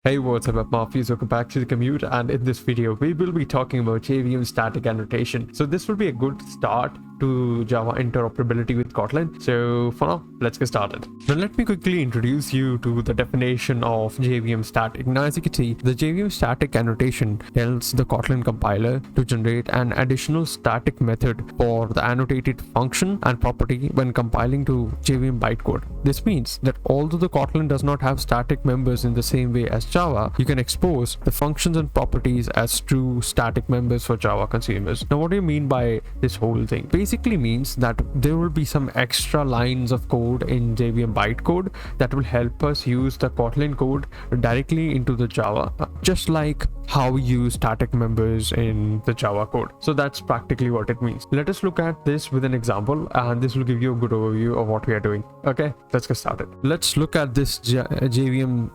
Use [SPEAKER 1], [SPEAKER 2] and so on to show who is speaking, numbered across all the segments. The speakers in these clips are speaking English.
[SPEAKER 1] Hey, what's up, Mafia? Welcome back to the commute, and in this video we will be talking about JVM static annotation. So this will be a good start to Java interoperability with Kotlin. So for now, let's get started. Now let me quickly introduce you to the definition of JVM static. Now as you can see, the JVM static annotation tells the Kotlin compiler to generate an additional static method for the annotated function and property when compiling to JVM bytecode. This means that although the Kotlin does not have static members in the same way as Java, you can expose the functions and properties as true static members for Java consumers. Now what do you mean by this whole thing? Basically means that there will be some extra lines of code in JVM bytecode that will help us use the Kotlin code directly into the Java, just like how we use static members in the Java code. So that's practically what it means. Let us look at this with an example, and this will give you a good overview of what we are doing. Okay, let's get started. Let's look at this JVM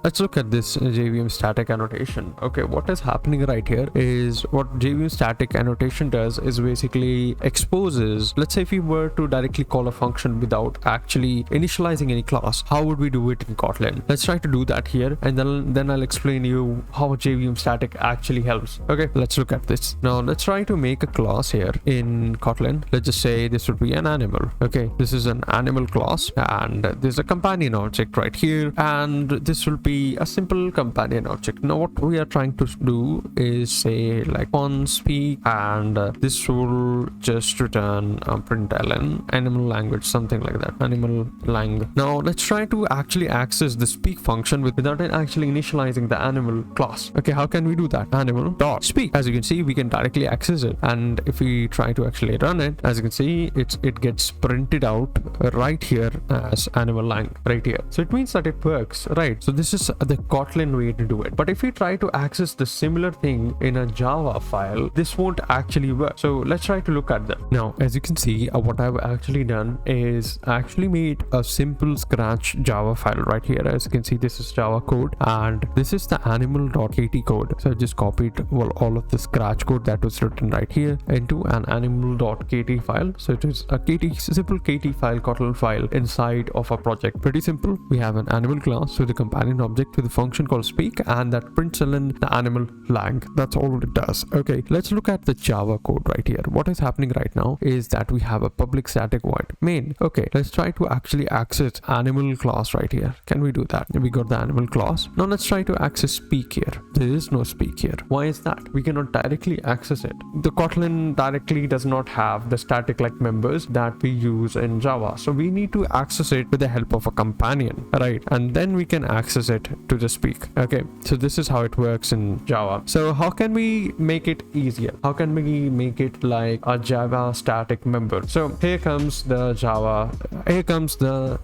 [SPEAKER 1] static annotation. Okay, what is happening right here is what JVM static annotation does is basically exposes, let's say if we were to directly call a function without actually initializing any class, how would we do it in Kotlin? Let's try to do that here, and then I'll explain you how JVM static actually helps. Okay, let's look at this. Now let's try to make a class here in Kotlin. Let's just say this would be an animal. Okay, this is an animal class, and there's a companion object right here, and this will be a simple companion object. Now what we are trying to do is say like on speak, and this will just return println animal language, something like that, animal lang. Now let's try to actually access the speak function without actually initializing the animal class. Okay, how can we do that? Animal dot speak. As you can see, we can directly access it, and if we try to actually run it, as you can see, it gets printed out right here as animal lang right here. So it means that it works, right? So this is the Kotlin way to do it. But if we try to access the similar thing in a Java file, this won't actually work. So let's try to look at that. Now as you can see, what I've actually done is actually made a simple scratch Java file right here. As you can see, this is Java code, and this is the animal.kt code. So I just copied all of the scratch code that was written right here into an animal.kt file. So it is a simple kt file, Kotlin file inside of a project. Pretty simple. We have an animal class with a companion object with a function called speak, and that prints the animal lang. That's all it does. Okay, let's look at the Java code right here. What is happening right now is that we have a public static void main. Okay, let's try to actually access animal class right here. Can we do that? We got the animal class. Now let's try to access speak here. There is no speak here. Why is that? We cannot directly access it. The Kotlin directly does not have the static like members that we use in Java. So we need to access it with the help of a companion, right? And then we can access it to the speak. Okay, so this is how it works in Java. So how can we make it easier? How can we make it like a Java static member? So here comes the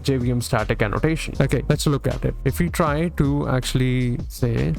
[SPEAKER 1] JVM static annotation. Okay, let's look at it. If we try to actually say,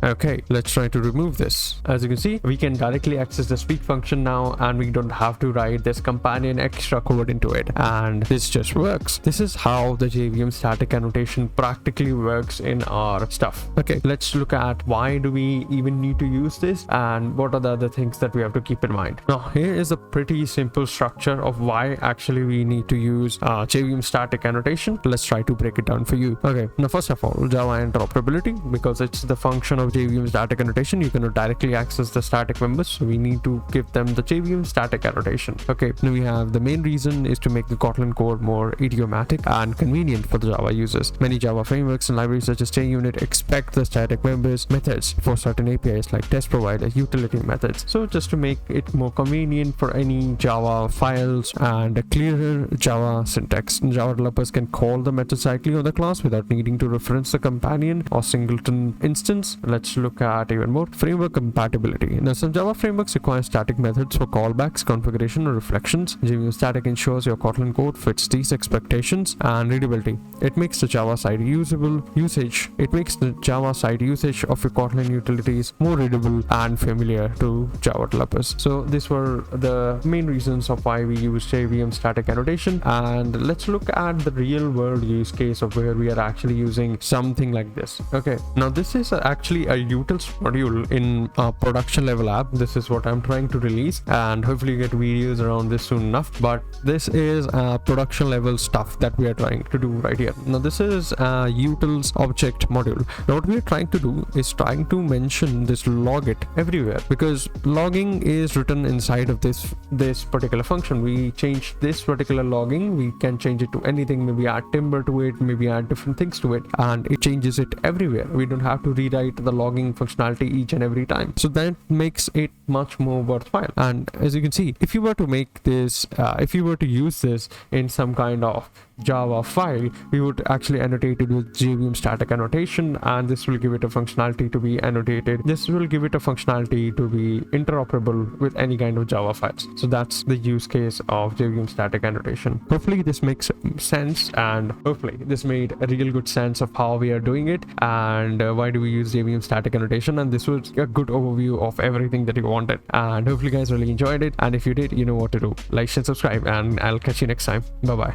[SPEAKER 1] okay, let's try to remove this. As you can see, we can directly access the speak function now, and we don't have to write this companion extra code into it, and this just works. This is how the JVM static annotation practically works in our stuff. Okay, let's look at why do we even need to use this, and what are the other things that we have to keep in mind. Now here is a pretty simple structure of why actually we need to use JVM static annotation. Let's try to break it down for you. Okay, now first of all, Java interoperability, because it's the function of JVM static annotation. You cannot directly access the static members, so we need to give them the JVM static annotation. Okay, now we have the main reason is to make the Kotlin code more idiomatic and convenient for the Java users. Many Java frameworks and libraries such as JUnit expect the static members methods for certain APIs like test provider, utility methods. So just to make it more convenient for any Java files and a clearer Java syntax, Java developers can call the method cyclically on the class without needing to reference the companion or singleton instance. Let's look at even more framework compatibility. Now some Java frameworks require static methods for callbacks, configuration, or reflections. JVM static ensures your Kotlin code fits these expectations. And readability. It makes the Java side usage. It makes the Java side usage of your Kotlin utilities more readable and familiar to Java developers. So these were the main reasons of why we use JVM static annotation. And let's look at the real world use case of where we are actually using something like this. Okay, now this is actually a utils module in a production level app. This is what I'm trying to release, and hopefully get videos around this soon enough. But this is production level stuff that we are trying to do right here. Now this is a utils object module. Now what we are trying to do is trying to mention this logit everywhere, because logging is written inside of this particular function. We change this particular logging, we can change it to anything, maybe add timber to it, maybe add different things to it, and it changes it everywhere. We don't have to rewrite the logging functionality each and every time, so that makes it much more worthwhile. And as you can see, if you were to make this if you were to use this in some kind of Java file, we would actually annotate it with JVM static annotation, and this will give it a functionality to be annotated. This will give it a functionality to be interoperable with any kind of Java files. So that's the use case of JVM static annotation. Hopefully this makes sense, and hopefully this made a real good sense of how we are doing it and why do we use JVM static annotation. And this was a good overview of everything that you wanted, and hopefully you guys really enjoyed it. And if you did, you know what to do. Like, share, subscribe, and I'll catch you next time. Bye bye.